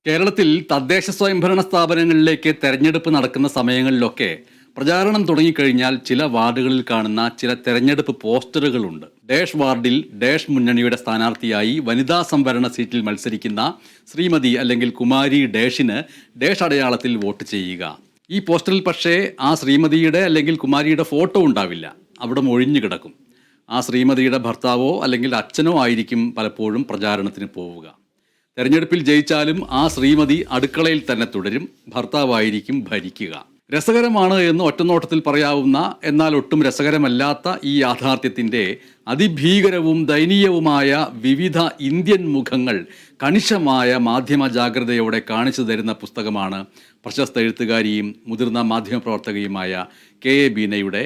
കേരളത്തിൽ തദ്ദേശ സ്വയംഭരണ സ്ഥാപനങ്ങളിലേക്ക് തെരഞ്ഞെടുപ്പ് നടക്കുന്ന സമയങ്ങളിലൊക്കെ പ്രചാരണം തുടങ്ങിക്കഴിഞ്ഞാൽ ചില വാർഡുകളിൽ കാണുന്ന ചില തെരഞ്ഞെടുപ്പ് പോസ്റ്ററുകളുണ്ട്. ഡാഷ് വാർഡിൽ ഡാഷ് മുന്നണിയുടെ സ്ഥാനാർത്ഥിയായി വനിതാ സംവരണ സീറ്റിൽ മത്സരിക്കുന്ന ശ്രീമതി അല്ലെങ്കിൽ കുമാരി ഡാഷിന് ഡാഷ് അടയാളത്തിൽ വോട്ട് ചെയ്യുക. ഈ പോസ്റ്ററിൽ പക്ഷേ ആ ശ്രീമതിയുടെ അല്ലെങ്കിൽ കുമാരിയുടെ ഫോട്ടോ ഉണ്ടാവില്ല, അവിടെ ഒഴിഞ്ഞു കിടക്കും. ആ ശ്രീമതിയുടെ ഭർത്താവോ അല്ലെങ്കിൽ അച്ഛനോ ആയിരിക്കും പലപ്പോഴും പ്രചാരണത്തിന് പോവുക. തെരഞ്ഞെടുപ്പിൽ ജയിച്ചാലും ആ ശ്രീമതി അടുക്കളയിൽ തന്നെ തുടരും, ഭർത്താവായിരിക്കും ഭരിക്കുക. രസകരമാണ് എന്ന് ഒറ്റനോട്ടത്തിൽ പറയാവുന്ന, എന്നാൽ ഒട്ടും രസകരമല്ലാത്ത ഈ യാഥാർത്ഥ്യത്തിൻ്റെ അതിഭീകരവും ദയനീയവുമായ വിവിധ ഇന്ത്യൻ മുഖങ്ങൾ കണിശമായ മാധ്യമ ജാഗ്രതയോടെ കാണിച്ചു തരുന്ന പുസ്തകമാണ് പ്രശസ്ത എഴുത്തുകാരിയും മുതിർന്ന മാധ്യമപ്രവർത്തകയുമായ കെ എ ബീനയുടെ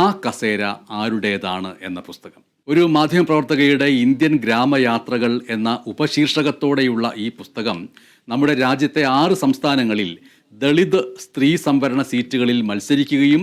ആ കസേര ആരുടേതാണ് എന്ന പുസ്തകം. ഒരു മാധ്യമപ്രവർത്തകയുടെ ഇന്ത്യൻ ഗ്രാമയാത്രകൾ എന്ന ഉപശീർഷകത്തോടെയുള്ള ഈ പുസ്തകം നമ്മുടെ രാജ്യത്തെ 6 സംസ്ഥാനങ്ങളിൽ ദളിത് സ്ത്രീ സംവരണ സീറ്റുകളിൽ മത്സരിക്കുകയും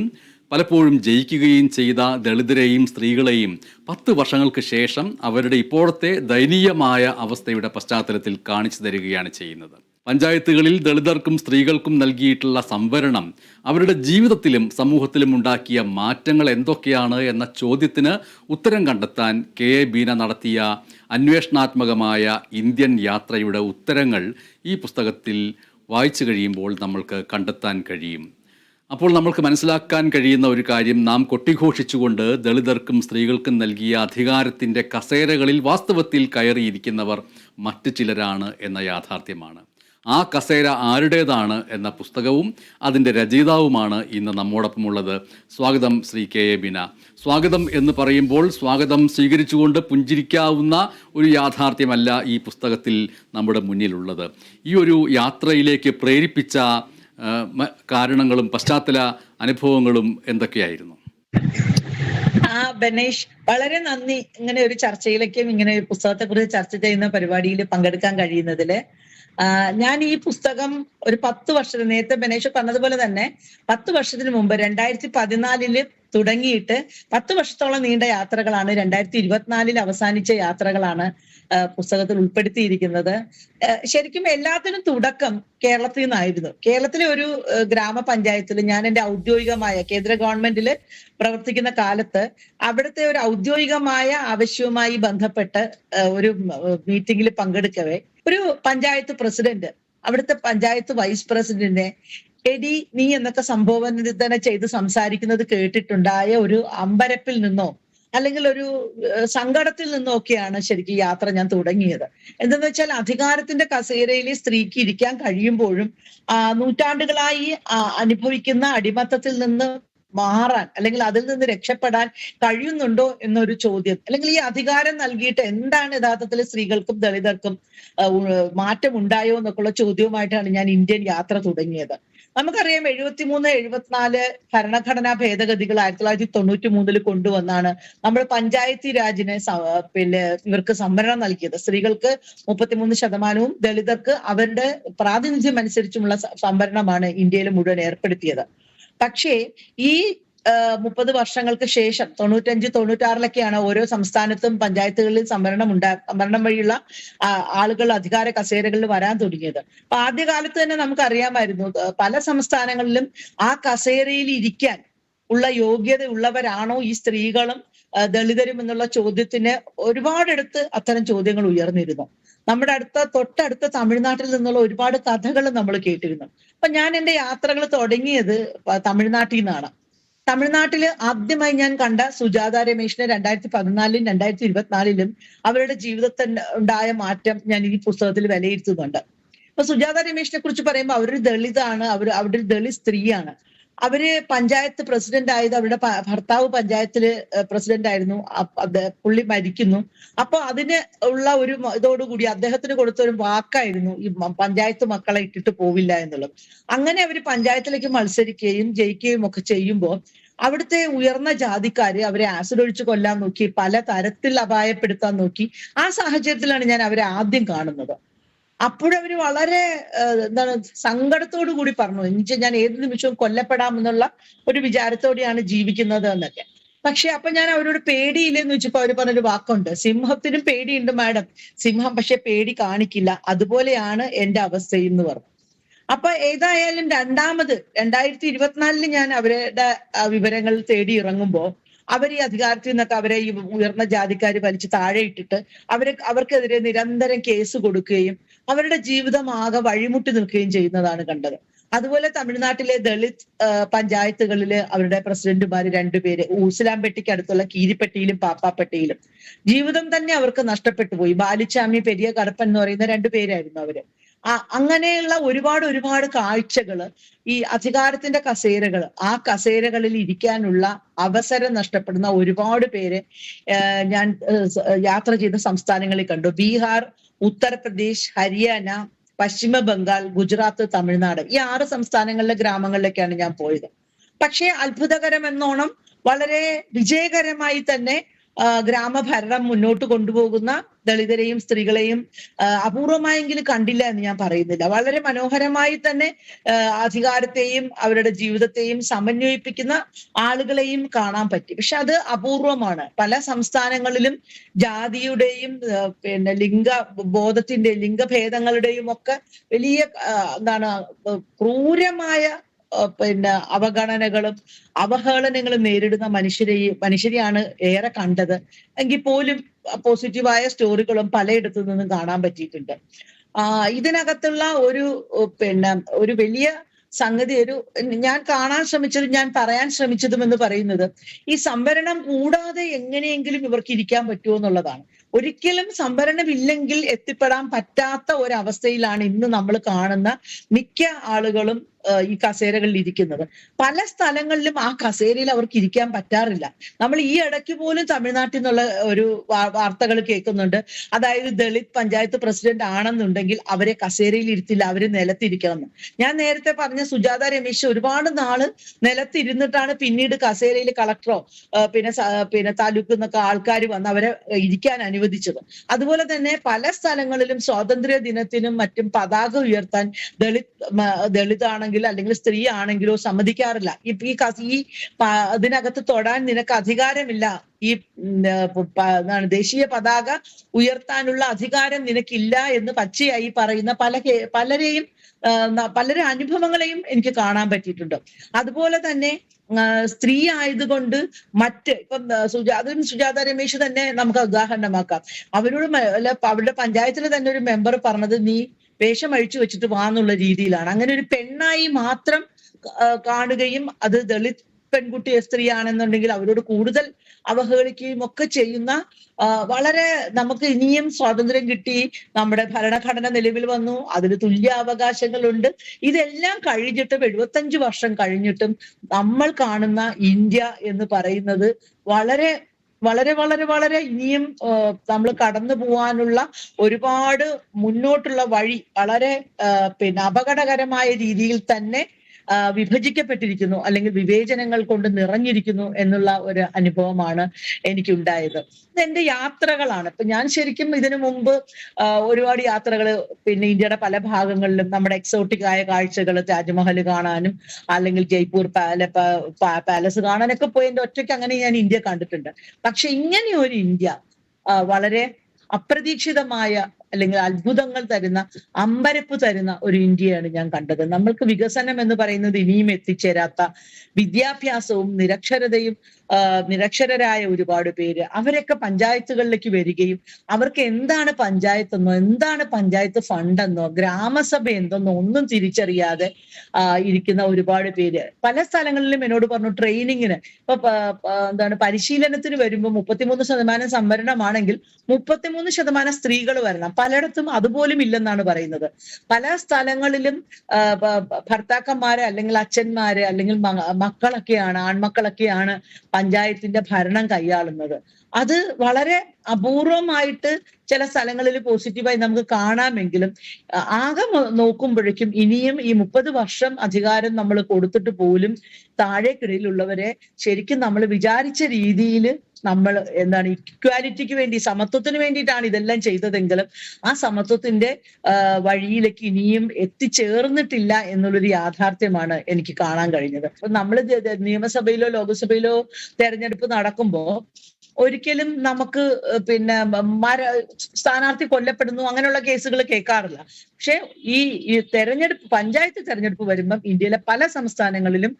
പലപ്പോഴും ജയിക്കുകയും ചെയ്ത ദളിതരെയും സ്ത്രീകളെയും 10 വർഷങ്ങൾക്ക് ശേഷം അവരുടെ ഇപ്പോഴത്തെ ദയനീയമായ അവസ്ഥയുടെ പശ്ചാത്തലത്തിൽ കാണിച്ചു തരികയാണ് ചെയ്യുന്നത്. പഞ്ചായത്തുകളിൽ ദളിതർക്കും സ്ത്രീകൾക്കും നൽകിയിട്ടുള്ള സംവരണം അവരുടെ ജീവിതത്തിലും സമൂഹത്തിലും ഉണ്ടാക്കിയ മാറ്റങ്ങൾ എന്തൊക്കെയാണ് എന്ന ചോദ്യത്തിന് ഉത്തരം കണ്ടെത്താൻ കെ എ ബീന നടത്തിയ അന്വേഷണാത്മകമായ ഇന്ത്യൻ യാത്രയുടെ ഉത്തരങ്ങൾ ഈ പുസ്തകത്തിൽ വായിച്ചു കഴിയുമ്പോൾ നമ്മൾക്ക് കണ്ടെത്താൻ കഴിയും. അപ്പോൾ നമ്മൾക്ക് മനസ്സിലാക്കാൻ കഴിയുന്ന ഒരു കാര്യം, നാം കൊട്ടിഘോഷിച്ചുകൊണ്ട് ദളിതർക്കും സ്ത്രീകൾക്കും നൽകിയ അധികാരത്തിൻ്റെ കസേരകളിൽ വാസ്തവത്തിൽ കയറിയിരിക്കുന്നവർ മറ്റു ചിലരാണ് എന്ന യാഥാർത്ഥ്യമാണ്. ആ കസേര ആരുടേതാണ് എന്ന പുസ്തകവും അതിൻ്റെ രചയിതാവുമാണ് ഇന്ന് നമ്മോടൊപ്പമുള്ളത്. സ്വാഗതം ശ്രീ കെ എ ബീന. സ്വാഗതം എന്ന് പറയുമ്പോൾ സ്വാഗതം സ്വീകരിച്ചുകൊണ്ട് പുഞ്ചിരിക്കാവുന്ന ഒരു യാഥാർത്ഥ്യമല്ല ഈ പുസ്തകത്തിൽ നമ്മുടെ മുന്നിലുള്ളത്. ഈ ഒരു യാത്രയിലേക്ക് പ്രേരിപ്പിച്ച കാരണങ്ങളും പശ്ചാത്തല അനുഭവങ്ങളും എന്തൊക്കെയായിരുന്നു? ബനേഷ്, വളരെ നന്ദി ഇങ്ങനെ ഒരു ചർച്ചയിലേക്കും ഇങ്ങനെ ഒരു പുസ്തകത്തെക്കുറിച്ച് ചർച്ച ചെയ്യുന്ന പരിപാടിയിൽ പങ്കെടുക്കാൻ കഴിയുന്നതില്. ഞാൻ ഈ പുസ്തകം ഒരു 10 വർഷം, നേരത്തെ ബനേഷ് പറഞ്ഞതുപോലെ തന്നെ 10 വർഷത്തിന് മുമ്പ് 2014 തുടങ്ങിയിട്ട് 10 വർഷത്തോളം നീണ്ട യാത്രകളാണ്, 2024 അവസാനിച്ച യാത്രകളാണ് പുസ്തകത്തിൽ ഉൾപ്പെടുത്തിയിരിക്കുന്നത്. ശരിക്കും എല്ലാത്തിനും തുടക്കം കേരളത്തിൽ നിന്നായിരുന്നു. കേരളത്തിലെ ഒരു ഗ്രാമപഞ്ചായത്തിൽ ഞാൻ എൻ്റെ ഔദ്യോഗികമായ കേന്ദ്ര ഗവൺമെന്റിൽ പ്രവർത്തിക്കുന്ന കാലത്ത് അവിടുത്തെ ഒരു ഔദ്യോഗികമായ ആവശ്യവുമായി ബന്ധപ്പെട്ട് ഒരു മീറ്റിംഗിൽ പങ്കെടുക്കവേ ഒരു പഞ്ചായത്ത് പ്രസിഡന്റ് അവിടുത്തെ പഞ്ചായത്ത് വൈസ് പ്രസിഡന്റിനെ എടി നീ എന്നൊക്കെ സംബോധന ചെയ്ത് സംസാരിക്കുന്നത് കേട്ടിട്ടുണ്ടായ ഒരു അമ്പരപ്പിൽ നിന്നോ അല്ലെങ്കിൽ ഒരു സങ്കടത്തിൽ നിന്നോ ഒക്കെയാണ് ശരിക്കും യാത്ര ഞാൻ തുടങ്ങിയത്. എന്തെന്ന് വെച്ചാൽ അധികാരത്തിന്റെ കസേരയിൽ സ്ത്രീക്ക് ഇരിക്കാൻ കഴിയുമ്പോഴും നൂറ്റാണ്ടുകളായി അനുഭവിക്കുന്ന അടിമത്തത്തിൽ നിന്ന് മാറാൻ അല്ലെങ്കിൽ അതിൽ നിന്ന് രക്ഷപ്പെടാൻ കഴിയുന്നുണ്ടോ എന്നൊരു ചോദ്യം, അല്ലെങ്കിൽ ഈ അധികാരം നൽകിയിട്ട് എന്താണ് യഥാർത്ഥത്തിൽ സ്ത്രീകൾക്കും ദളിതർക്കും മാറ്റം ഉണ്ടായോ എന്നൊക്കെയുള്ള ചോദ്യവുമായിട്ടാണ് ഞാൻ ഇന്ത്യൻ യാത്ര തുടങ്ങിയത്. നമുക്കറിയാം 73, 74 ഭരണഘടനാ ഭേദഗതികൾ 1993 കൊണ്ടുവന്നാണ് നമ്മൾ പഞ്ചായത്തി രാജിനെ ഇവർക്ക് സംവരണം നൽകിയത്. സ്ത്രീകൾക്ക് 33%, ദളിതർക്ക് അവരുടെ പ്രാതിനിധ്യം അനുസരിച്ചുമുള്ള സംവരണമാണ് ഇന്ത്യയിൽ മുഴുവൻ ഏർപ്പെടുത്തിയത്. പക്ഷേ ഈ 30 വർഷങ്ങൾക്ക് ശേഷം 95, 96 ഓരോ സംസ്ഥാനത്തും പഞ്ചായത്തുകളിൽ സംവരണം വഴിയുള്ള ആളുകൾ അധികാര കസേരകളിൽ വരാൻ തുടങ്ങിയത്. അപ്പൊ ആദ്യകാലത്ത് തന്നെ നമുക്കറിയാമായിരുന്നു പല സംസ്ഥാനങ്ങളിലും ആ കസേരയിൽ ഇരിക്കാൻ ഉള്ള യോഗ്യത ഉള്ളവരാണോ ഈ സ്ത്രീകളും ദളിതരും എന്നുള്ള ചോദ്യത്തിന് ഒരുപാടെടുത്ത് അത്തരം ചോദ്യങ്ങൾ ഉയർന്നിരുന്നു. നമ്മുടെ തൊട്ടടുത്ത തമിഴ്നാട്ടിൽ നിന്നുള്ള ഒരുപാട് കഥകൾ നമ്മൾ കേട്ടിരുന്നു. അപ്പൊ ഞാൻ എൻ്റെ യാത്രകൾ തുടങ്ങിയത് തമിഴ്നാട്ടിൽ നിന്നാണ്. തമിഴ്നാട്ടില് ആദ്യമായി ഞാൻ കണ്ട സുജാത രമേശിനെ 2014, 2024 അവരുടെ ജീവിതത്തിൽ ഉണ്ടായ മാറ്റം ഞാൻ ഈ പുസ്തകത്തിൽ വിലയിരുത്തുന്നുണ്ട്. അപ്പൊ സുജാത രമേശിനെ കുറിച്ച് പറയുമ്പോൾ അവരൊരു ദളിതാണ്, അവരുടെ ഒരു ദളിത് സ്ത്രീയാണ്. അവര് പഞ്ചായത്ത് പ്രസിഡന്റ് ആയത്, അവരുടെ ഭർത്താവ് പഞ്ചായത്തില് പ്രസിഡന്റ് ആയിരുന്നു. പുള്ളി മരിക്കുന്നു. അപ്പൊ അതിന് ഉള്ള ഒരു ഇതോടുകൂടി അദ്ദേഹത്തിന് കൊടുത്ത ഒരു വാക്കായിരുന്നു ഈ പഞ്ചായത്ത് മക്കളെ ഇട്ടിട്ട് പോവില്ല എന്നുള്ളത്. അങ്ങനെ അവര് പഞ്ചായത്തിലേക്ക് മത്സരിക്കുകയും ജയിക്കുകയും ഒക്കെ ചെയ്യുമ്പോൾ അവിടുത്തെ ഉയർന്ന ജാതിക്കാര് അവരെ ആസിഡ് ഒഴിച്ച് കൊല്ലാൻ നോക്കി, പല തരത്തിൽ അപായപ്പെടുത്താൻ നോക്കി. ആ സാഹചര്യത്തിലാണ് ഞാൻ അവരെ ആദ്യം കാണുന്നത്. അപ്പോഴവര് വളരെ സങ്കടത്തോടു കൂടി പറഞ്ഞു, എനിക്ക് ഞാൻ ഏത് നിമിഷവും കൊല്ലപ്പെടാമെന്നുള്ള ഒരു വിചാരത്തോടെയാണ് ജീവിക്കുന്നത് എന്നൊക്കെ. പക്ഷെ അപ്പൊ ഞാൻ അവരോട് പേടിയില്ലെന്ന് വെച്ചപ്പോ അവര് പറഞ്ഞൊരു വാക്കുണ്ട്, സിംഹത്തിനും പേടിയുണ്ട് മാഡം, സിംഹം പക്ഷെ പേടി കാണിക്കില്ല, അതുപോലെയാണ് എന്റെ അവസ്ഥയും എന്ന് പറഞ്ഞു. അപ്പൊ ഏതായാലും 2024 ഞാൻ അവരുടെ വിവരങ്ങൾ തേടി ഇറങ്ങുമ്പോ അവർ ഈ അധികാരത്തിൽ നിന്നൊക്കെ അവരെ ഈ ഉയർന്ന ജാതിക്കാർ വലിച്ച് താഴെ ഇട്ടിട്ട് അവർക്കെതിരെ നിരന്തരം കേസ് കൊടുക്കുകയും അവരുടെ ജീവിതം ആകെ വഴിമുട്ടി നിൽക്കുകയും ചെയ്യുന്നതാണ് കണ്ടത്. അതുപോലെ തമിഴ്നാട്ടിലെ ദളിത് പഞ്ചായത്തുകളില് അവരുടെ പ്രസിഡന്റുമാര് രണ്ടുപേര് ഊസിലാംപെട്ടിക്ക് അടുത്തുള്ള കീരിപ്പെട്ടിയിലും പാപ്പാപ്പെട്ടിയിലും ജീവിതം തന്നെ അവർക്ക് നഷ്ടപ്പെട്ടു പോയി. ബാലുച്ചാമി, പെരിയ കറുപ്പൻ എന്ന് പറയുന്ന രണ്ടുപേരായിരുന്നു അവര്. അങ്ങനെയുള്ള ഒരുപാട് കാഴ്ചകള്, ഈ അധികാരത്തിന്റെ കസേരകൾ, ആ കസേരകളിൽ ഇരിക്കാനുള്ള അവസരം നഷ്ടപ്പെടുന്ന ഒരുപാട് പേര് ഞാൻ യാത്ര ചെയ്ത സംസ്ഥാനങ്ങളിൽ കണ്ടു. ബീഹാർ, ഉത്തർപ്രദേശ്, ഹരിയാന, പശ്ചിമ ബംഗാൾ, ഗുജറാത്ത്, തമിഴ്നാട്, ഈ 6 സംസ്ഥാനങ്ങളിലെ ഗ്രാമങ്ങളിലേക്കാണ് ഞാൻ പോയത്. പക്ഷേ അത്ഭുതകരം എന്നോണം വളരെ വിജയകരമായി തന്നെ ഗ്രാമഭരണം മുന്നോട്ട് കൊണ്ടുപോകുന്ന ദളിതരെയും സ്ത്രീകളെയും അപൂർവമായെങ്കിലും കണ്ടില്ല എന്ന് ഞാൻ പറയുന്നില്ല. വളരെ മനോഹരമായി തന്നെ അധികാരത്തെയും അവരുടെ ജീവിതത്തെയും സമന്വയിപ്പിക്കുന്ന ആളുകളെയും കാണാൻ പറ്റി. പക്ഷെ അത് അപൂർവമാണ്. പല സംസ്ഥാനങ്ങളിലും ജാതിയുടെയും പിന്നെ ലിംഗബോധത്തിന്റെയും ലിംഗഭേദങ്ങളുടെയും ഒക്കെ വലിയ ക്രൂരമായ പിന്നെ അവഗണനകളും അവഹേളനങ്ങളും നേരിടുന്ന മനുഷ്യരെയാണ് ഏറെ കണ്ടത്. എങ്കിൽ പോലും പോസിറ്റീവായ സ്റ്റോറികളും പലയിടത്തു നിന്നും കാണാൻ പറ്റിയിട്ടുണ്ട്. ഇതിനകത്തുള്ള ഒരു വലിയ സംഗതി, ഞാൻ കാണാൻ ശ്രമിച്ചതും ഞാൻ പറയാൻ ശ്രമിച്ചതും എന്ന് പറയുന്നത്, ഈ സംവരണം കൂടാതെ എങ്ങനെയെങ്കിലും ഇവർക്ക് ഇരിക്കാൻ പറ്റുമോ എന്നുള്ളതാണ്. ഒരിക്കലും സംവരണമില്ലെങ്കിൽ എത്തിപ്പെടാൻ പറ്റാത്ത ഒരവസ്ഥയിലാണ് ഇന്ന് നമ്മൾ കാണുന്ന മിക്ക ആളുകളും ഈ കസേരകളിൽ ഇരിക്കുന്നത്. പല സ്ഥലങ്ങളിലും ആ കസേരയിൽ അവർക്ക് ഇരിക്കാൻ പറ്റാറില്ല. നമ്മൾ ഈ ഇടയ്ക്ക് പോലും തമിഴ്നാട്ടിൽ നിന്നുള്ള ഒരു വാർത്തകൾ കേൾക്കുന്നുണ്ട്. അതായത് ദളിത് പഞ്ചായത്ത് പ്രസിഡന്റ് ആണെന്നുണ്ടെങ്കിൽ അവരെ കസേരയിൽ ഇരുത്തില്ല, അവര് നിലത്തിരിക്കണം എന്ന്. ഞാൻ നേരത്തെ പറഞ്ഞ സുജാത രമേശ് ഒരുപാട് നാള് നിലത്തിരുന്നിട്ടാണ് പിന്നീട് കസേരയിൽ കളക്ടറോ പിന്നെ താലൂക്ക് എന്നൊക്കെ ആൾക്കാർ വന്ന് അവരെ ഇരിക്കാൻ അനുവദിച്ചത്. അതുപോലെ തന്നെ പല സ്ഥലങ്ങളിലും സ്വാതന്ത്ര്യ ദിനത്തിനും മറ്റും പതാക ഉയർത്താൻ ദളിതാണെങ്കിൽ അല്ലെങ്കിൽ സ്ത്രീ ആണെങ്കിലോ സമ്മതിക്കാറില്ല. അതിനകത്ത് തൊടാൻ നിനക്ക് അധികാരമില്ല, ഈ ദേശീയ പതാക ഉയർത്താനുള്ള അധികാരം നിനക്കില്ല എന്ന് പച്ചയായി പറയുന്ന പലരുടെ അനുഭവങ്ങളെയും എനിക്ക് കാണാൻ പറ്റിയിട്ടുണ്ട്. അതുപോലെ തന്നെ സ്ത്രീ ആയതുകൊണ്ട് ഇപ്പം സുജാത രമേശ് തന്നെ നമുക്ക് ഉദാഹരണമാക്കാം. അവരുടെ പഞ്ചായത്തിൽ തന്നെ ഒരു മെമ്പർ പറഞ്ഞത്, നീ വേഷം അഴിച്ചു വെച്ചിട്ട് വാന്നുള്ള രീതിയിലാണ്. അങ്ങനെ ഒരു പെണ്ണായി മാത്രം കാണുകയും അത് ദളിത് പെൺകുട്ടി സ്ത്രീ ആണെന്നുണ്ടെങ്കിൽ അവരോട് കൂടുതൽ അവഹേളിക്കുകയും ഒക്കെ ചെയ്യുന്ന വളരെ, നമുക്ക് ഇനിയും സ്വാതന്ത്ര്യം കിട്ടി, നമ്മുടെ ഭരണഘടന നിലവിൽ വന്നു, അതിന് തുല്യ അവകാശങ്ങളുണ്ട്. ഇതെല്ലാം കഴിഞ്ഞിട്ടും 75 വർഷം കഴിഞ്ഞിട്ടും നമ്മൾ കാണുന്ന ഇന്ത്യ എന്ന് പറയുന്നത് വളരെ വളരെ വളരെ വളരെ ഇനിയും നമ്മൾ കടന്നു പോവാനുള്ള ഒരുപാട് മുന്നോട്ടുള്ള വഴി വളരെ അപകടകരമായ രീതിയിൽ തന്നെ വിഭജിക്കപ്പെട്ടിരിക്കുന്നു, അല്ലെങ്കിൽ വിവേചനങ്ങൾ കൊണ്ട് നിറഞ്ഞിരിക്കുന്നു എന്നുള്ള ഒരു അനുഭവമാണ് എനിക്കുണ്ടായത്. ഇതെന്റെ യാത്രകളാണ്. ഇപ്പൊ ഞാൻ ശരിക്കും ഇതിനു മുമ്പ് ഒരുപാട് യാത്രകൾ, പിന്നെ ഇന്ത്യയുടെ പല ഭാഗങ്ങളിലും നമ്മുടെ എക്സോട്ടിക് ആയ കാഴ്ചകൾ, താജ്മഹൽ കാണാനും അല്ലെങ്കിൽ ജയ്പൂർ പാലസ് കാണാനൊക്കെ പോയി എന്റെ ഒറ്റയ്ക്ക് അങ്ങനെ ഞാൻ ഇന്ത്യ കണ്ടിട്ടുണ്ട്. പക്ഷെ ഇങ്ങനെ ഒരു ഇന്ത്യ വളരെ അപ്രതീക്ഷിതമായ അല്ലെങ്കിൽ അത്ഭുതങ്ങൾ തരുന്ന, അമ്പരപ്പ് തരുന്ന ഒരു ഇന്ത്യയാണ് ഞാൻ കണ്ടത്. നമ്മൾക്ക് വികസനം എന്ന് പറയുന്നത് ഇനിയും എത്തിച്ചേരാത്ത, വിദ്യാഭ്യാസവും നിരക്ഷരരായ ഒരുപാട് പേര്, അവരൊക്കെ പഞ്ചായത്തുകളിലേക്ക് വരികയും അവർക്ക് എന്താണ് പഞ്ചായത്തെന്നോ എന്താണ് പഞ്ചായത്ത് ഫണ്ടെന്നോ ഗ്രാമസഭ എന്തെന്നോ ഒന്നും തിരിച്ചറിയാതെ ഇരിക്കുന്ന ഒരുപാട് പേര്. പല സ്ഥലങ്ങളിലും എന്നോട് പറഞ്ഞു, ട്രെയിനിങ്ങിന് പരിശീലനത്തിന് വരുമ്പോൾ 33% സംവരണമാണെങ്കിൽ 33% സ്ത്രീകൾ വരണം. പലയിടത്തും അതുപോലും ഇല്ലെന്നാണ് പറയുന്നത്. പല സ്ഥലങ്ങളിലും ഭർത്താക്കന്മാരെ അല്ലെങ്കിൽ അച്ഛന്മാരെ അല്ലെങ്കിൽ ആൺമക്കളൊക്കെയാണ് പഞ്ചായത്തിന്റെ ഭരണം കൈയാളുന്നത്. അത് വളരെ അപൂർവമായിട്ട് ചില സ്ഥലങ്ങളിൽ പോസിറ്റീവായി നമുക്ക് കാണാമെങ്കിലും ആകെ നോക്കുമ്പോഴേക്കും ഇനിയും ഈ 30 വർഷം അധികാരം നമ്മൾ കൊടുത്തിട്ട് പോലും താഴേക്കിടയിലുള്ളവരെ ശരിക്കും നമ്മൾ വിചാരിച്ച രീതിയിൽ നമ്മൾ എന്താണ് ഇക്വാലിറ്റിക്ക് വേണ്ടി, സമത്വത്തിന് വേണ്ടിയിട്ടാണ് ഇതെല്ലാം ചെയ്തതെങ്കിലും ആ സമത്വത്തിന്റെ വഴിയിലേക്ക് ഇനിയും എത്തിച്ചേർന്നിട്ടില്ല എന്നുള്ളൊരു യാഥാർത്ഥ്യമാണ് എനിക്ക് കാണാൻ കഴിഞ്ഞത്. അപ്പൊ നമ്മൾ നിയമസഭയിലോ ലോകസഭയിലോ തെരഞ്ഞെടുപ്പ് നടക്കുമ്പോ ഒരിക്കലും നമുക്ക് പിന്നെ സ്ഥാനാർത്ഥി കൊല്ലപ്പെടുന്നു അങ്ങനെയുള്ള കേസുകൾ കേൾക്കാറില്ല. പക്ഷെ ഈ പഞ്ചായത്ത് തെരഞ്ഞെടുപ്പ് വരുമ്പം ഇന്ത്യയിലെ പല സംസ്ഥാനങ്ങളിലും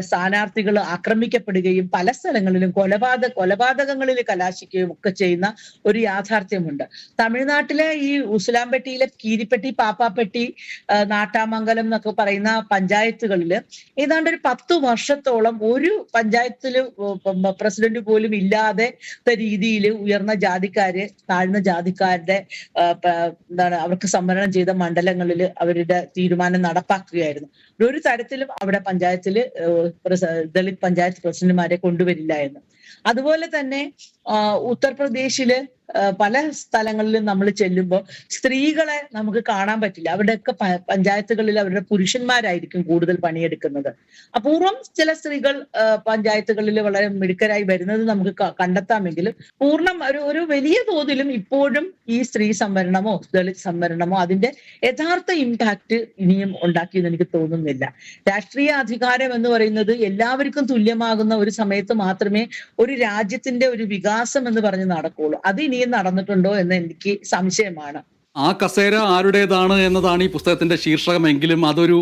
സ്ഥാനാർത്ഥികൾ ആക്രമിക്കപ്പെടുകയും പല സ്ഥലങ്ങളിലും കൊലപാതകങ്ങളിൽ കലാശിക്കുകയും ഒക്കെ ചെയ്യുന്ന ഒരു യാഥാർത്ഥ്യമുണ്ട്. തമിഴ്നാട്ടിലെ ഈ ഉസിലാംപെട്ടിയിലെ കീരിപ്പെട്ടി, പാപ്പാപ്പെട്ടി, നാട്ടാമംഗലം എന്നൊക്കെ പറയുന്ന പഞ്ചായത്തുകളിൽ ഏതാണ്ട് ഒരു 10 വർഷത്തോളം ഒരു പഞ്ചായത്തില് പ്രസിഡന്റ് പോലും ഇല്ലാതെ രീതിയിൽ ഉയർന്ന ജാതിക്കാര് താഴ്ന്ന ജാതിക്കാരുടെ അവർക്ക് സംവരണം ചെയ്ത മണ്ഡലങ്ങളിൽ അവരുടെ തീരുമാനം നടപ്പാക്കുകയായിരുന്നു. ഒരു തരത്തിലും അവിടെ പഞ്ചായത്തില് ദളിത് പഞ്ചായത്ത് പ്രസിഡന്റുമാരെ കൊണ്ടുവരില്ലായിരുന്നു. അതുപോലെ തന്നെ ഉത്തർപ്രദേശില് പല സ്ഥലങ്ങളിലും നമ്മൾ ചെല്ലുമ്പോൾ സ്ത്രീകളെ നമുക്ക് കാണാൻ പറ്റില്ല. അവിടെയൊക്കെ പഞ്ചായത്തുകളിൽ അവരുടെ പുരുഷന്മാരായിരിക്കും കൂടുതൽ പണിയെടുക്കുന്നത്. അപൂർവം ചില സ്ത്രീകൾ പഞ്ചായത്തുകളിൽ വളരെ മിടുക്കരായി വരുന്നത് നമുക്ക് കണ്ടെത്താമെങ്കിലും ഒരു വലിയ തോതിലും ഇപ്പോഴും ഈ സ്ത്രീ സംവരണമോ ദളിത് സംവരണമോ അതിന്റെ യഥാർത്ഥ ഇമ്പാക്ട് ഇനിയും ഉണ്ടാക്കിയെന്ന് എനിക്ക് തോന്നുന്നില്ല. രാഷ്ട്രീയ അധികാരം എന്ന് പറയുന്നത് എല്ലാവർക്കും തുല്യമാകുന്ന ഒരു സമയത്ത് മാത്രമേ ഒരു രാജ്യത്തിന്റെ ഒരു വികാസം എന്ന് പറഞ്ഞ് നടക്കുകയുള്ളൂ. അത് ഇനിയും നടന്നിട്ടുണ്ടോ എന്ന് എനിക്ക് സംശയമാണ്. ആ കസേര ആരുടേതാണ് എന്നതാണ് ഈ പുസ്തകത്തിന്റെ ശീർഷകമെങ്കിലും അതൊരു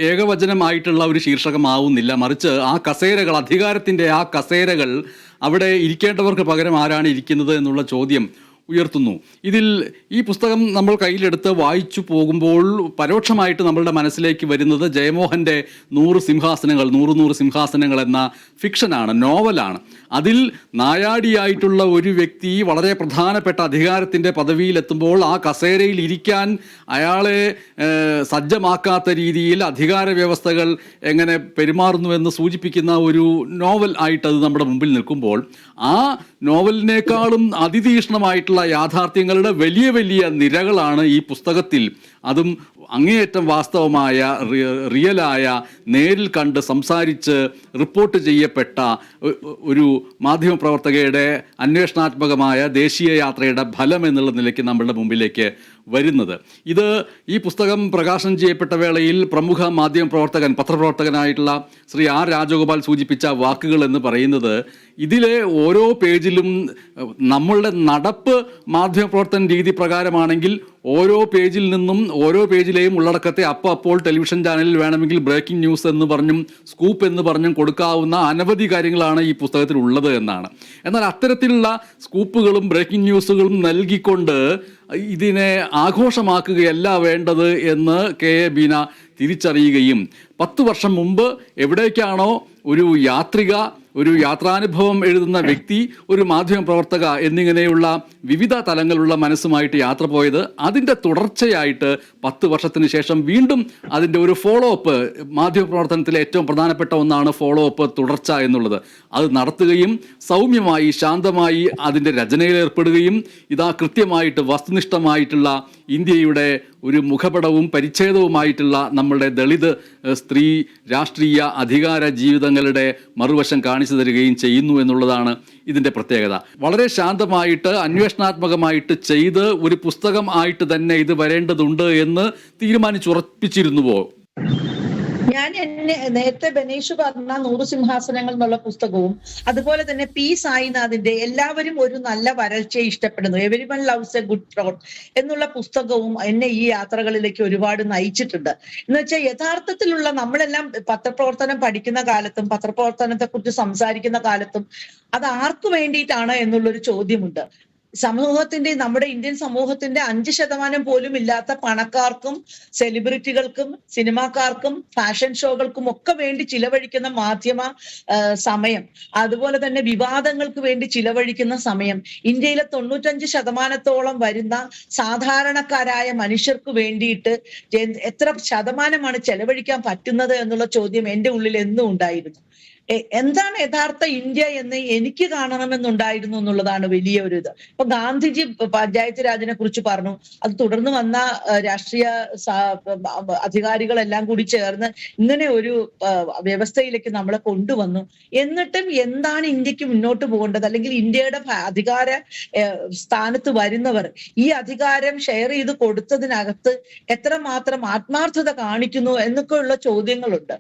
ഏകവചനമായിട്ടുള്ള ഒരു ശീർഷകമാവുന്നില്ല. മറിച്ച് ആ കസേരകൾ, അധികാരത്തിന്റെ ആ കസേരകൾ അവിടെ ഇരിക്കേണ്ടവർക്ക് പകരം ആരാണ് ഇരിക്കുന്നത് എന്നുള്ള ചോദ്യം ഉയർത്തുന്നു. ഇതിൽ ഈ പുസ്തകം നമ്മൾ കയ്യിലെടുത്ത് വായിച്ചു പോകുമ്പോൾ പരോക്ഷമായിട്ട് നമ്മളുടെ മനസ്സിലേക്ക് വരുന്നത് ജയമോഹൻ്റെ 100 സിംഹാസനങ്ങൾ എന്ന ഫിക്ഷനാണ്, നോവലാണ്. അതിൽ നായാടിയായിട്ടുള്ള ഒരു വ്യക്തി വളരെ പ്രധാനപ്പെട്ട അധികാരത്തിൻ്റെ പദവിയിലെത്തുമ്പോൾ ആ കസേരയിൽ ഇരിക്കാൻ അയാളെ സജ്ജമാക്കാത്ത രീതിയിൽ അധികാര വ്യവസ്ഥകൾ എങ്ങനെ പെരുമാറുന്നുവെന്ന് സൂചിപ്പിക്കുന്ന ഒരു നോവൽ ആയിട്ട് അത് നമ്മുടെ മുമ്പിൽ നിൽക്കുമ്പോൾ ആ നോവലിനേക്കാളും അതിതീക്ഷ്ണമായിട്ടുള്ള യാഥാർത്ഥ്യങ്ങളുടെ വലിയ വലിയ നിരകളാണ് ഈ പുസ്തകത്തിൽ. അതും അങ്ങേയറ്റം വാസ്തവമായ, റിയലായ, നേരിൽ കണ്ട് സംസാരിച്ച് റിപ്പോർട്ട് ചെയ്യപ്പെട്ട ഒരു മാധ്യമപ്രവർത്തകയുടെ അന്വേഷണാത്മകമായ ദേശീയ യാത്രയുടെ ഫലം എന്നുള്ള നിലയ്ക്ക് നമ്മളുടെ മുമ്പിലേക്ക് വരുന്നത്. ഇത് ഈ പുസ്തകം പ്രകാശനം ചെയ്യപ്പെട്ട വേളയിൽ പ്രമുഖ മാധ്യമപ്രവർത്തകൻ, പത്രപ്രവർത്തകനായിട്ടുള്ള ശ്രീ ആർ രാജഗോപാൽ സൂചിപ്പിച്ച വാക്കുകൾ എന്ന് പറയുന്നത് ഇതിലെ ഓരോ പേജിലും നമ്മളുടെ നടപ്പ് മാധ്യമപ്രവർത്തന രീതി പ്രകാരമാണെങ്കിൽ ഓരോ പേജിൽ നിന്നും ഓരോ പേജിലെയും ഉള്ളടക്കത്തെ അപ്പോൾ ടെലിവിഷൻ ചാനലിൽ വേണമെങ്കിൽ ബ്രേക്കിംഗ് ന്യൂസ് എന്ന് പറഞ്ഞും സ്കൂപ്പ് എന്ന് പറഞ്ഞും കൊടുക്കാവുന്ന അനവധി കാര്യങ്ങളാണ് ഈ പുസ്തകത്തിൽ ഉള്ളത് എന്നാണ്. എന്നാൽ അത്തരത്തിലുള്ള സ്കൂപ്പുകളും ബ്രേക്കിംഗ് ന്യൂസുകളും നൽകിക്കൊണ്ട് ഇതിനെ ആഘോഷമാക്കുകയല്ല വേണ്ടത് എന്ന് കെ എ ബീന തിരിച്ചറിയുകയും 10 വർഷം മുമ്പ് എവിടേക്കാണോ ഒരു യാത്രിക, ഒരു യാത്രാനുഭവം എഴുതുന്ന വ്യക്തി, ഒരു മാധ്യമപ്രവർത്തക എന്നിങ്ങനെയുള്ള വിവിധ തലങ്ങളുള്ള മനസ്സുമായിട്ട് യാത്ര പോയത്, അതിൻ്റെ തുടർച്ചയായിട്ട് 10 വർഷത്തിന് ശേഷം വീണ്ടും അതിൻ്റെ ഒരു ഫോളോ അപ്പ്, മാധ്യമപ്രവർത്തനത്തിലെ ഏറ്റവും പ്രധാനപ്പെട്ട ഒന്നാണ് ഫോളോ അപ്പ്, തുടർച്ച എന്നുള്ളത്. അത് നടത്തുകയും സൗമ്യമായി, ശാന്തമായി അതിൻ്റെ രചനയിൽ ഏർപ്പെടുകയും ഇതാ കൃത്യമായിട്ട് വസ്തുനിഷ്ഠമായിട്ടുള്ള ഇന്ത്യയുടെ ഒരു മുഖപടവും പരിച്ഛേദവുമായിട്ടുള്ള നമ്മളുടെ ദളിത് സ്ത്രീ രാഷ്ട്രീയ അധികാര ജീവിതങ്ങളുടെ മറുവശം കാണിച്ചു തരികയും ചെയ്യുന്നു എന്നുള്ളതാണ് ഇതിൻ്റെ പ്രത്യേകത. വളരെ ശാന്തമായിട്ട് അന്വേഷണാത്മകമായിട്ട് ചെയ്ത് ഒരു പുസ്തകം ആയിട്ട് തന്നെ ഇത് വരേണ്ടതുണ്ട് എന്ന് തീരുമാനിച്ചുറപ്പിച്ചിരുന്നുവോ? ഞാൻ നേരത്തെ ബനീഷ് പറഞ്ഞ 100 സിംഹാസനങ്ങൾ എന്നുള്ള പുസ്തകവും അതുപോലെ തന്നെ പി സായിനാഥിന്റെ എല്ലാവരും ഒരു നല്ല വരൾച്ചയെ ഇഷ്ടപ്പെടുന്നു, everyone loves A good road എന്നുള്ള പുസ്തകവും എന്നെ ഈ യാത്രകളിലേക്ക് ഒരുപാട് നയിച്ചിട്ടുണ്ട്. എന്ന് വെച്ചാൽ യഥാർത്ഥത്തിലുള്ള നമ്മളെല്ലാം പത്രപ്രവർത്തനം പഠിക്കുന്ന കാലത്തും പത്രപ്രവർത്തനത്തെ കുറിച്ച് സംസാരിക്കുന്ന കാലത്തും അത് ആർക്കു വേണ്ടിയിട്ടാണ് എന്നുള്ളൊരു ചോദ്യമുണ്ട്. സമൂഹത്തിന്റെ, നമ്മുടെ ഇന്ത്യൻ സമൂഹത്തിന്റെ 5% പോലും ഇല്ലാത്ത പണക്കാർക്കും സെലിബ്രിറ്റികൾക്കും സിനിമാക്കാർക്കും ഫാഷൻ ഷോകൾക്കും ഒക്കെ വേണ്ടി ചിലവഴിക്കുന്ന മാധ്യമ സമയം, അതുപോലെ തന്നെ വിവാദങ്ങൾക്ക് വേണ്ടി ചിലവഴിക്കുന്ന സമയം, ഇന്ത്യയിലെ 95% വരുന്ന സാധാരണക്കാരായ മനുഷ്യർക്ക് വേണ്ടിയിട്ട് എത്ര ശതമാനമാണ് ചെലവഴിക്കാൻ പറ്റുന്നത് എന്നുള്ള ചോദ്യം എൻ്റെ ഉള്ളിൽ എന്നും ഉണ്ടായിരുന്നു. എന്താണ് യഥാർത്ഥ ഇന്ത്യ എന്ന് എനിക്ക് കാണണമെന്നുണ്ടായിരുന്നു എന്നുള്ളതാണ് വലിയ ഒരു ഇത്. ഇപ്പൊ ഗാന്ധിജി പഞ്ചായത്ത് രാജിനെ കുറിച്ച് പറഞ്ഞു. അത് തുടർന്ന് വന്ന രാഷ്ട്രീയ അധികാരികളെല്ലാം കൂടി ചേർന്ന് ഇങ്ങനെ ഒരു വ്യവസ്ഥയിലേക്ക് നമ്മളെ കൊണ്ടുവന്നു. എന്നിട്ടും എന്താണ് ഇന്ത്യക്ക് മുന്നോട്ട് പോകേണ്ടത്, അല്ലെങ്കിൽ ഇന്ത്യയുടെ അധികാര സ്ഥാനത്ത് വരുന്നവർ ഈ അധികാരം ഷെയർ ചെയ്ത് കൊടുത്തതിനകത്ത് എത്രമാത്രം ആത്മാർത്ഥത കാണിക്കുന്നു എന്നൊക്കെയുള്ള ചോദ്യങ്ങളുണ്ട്.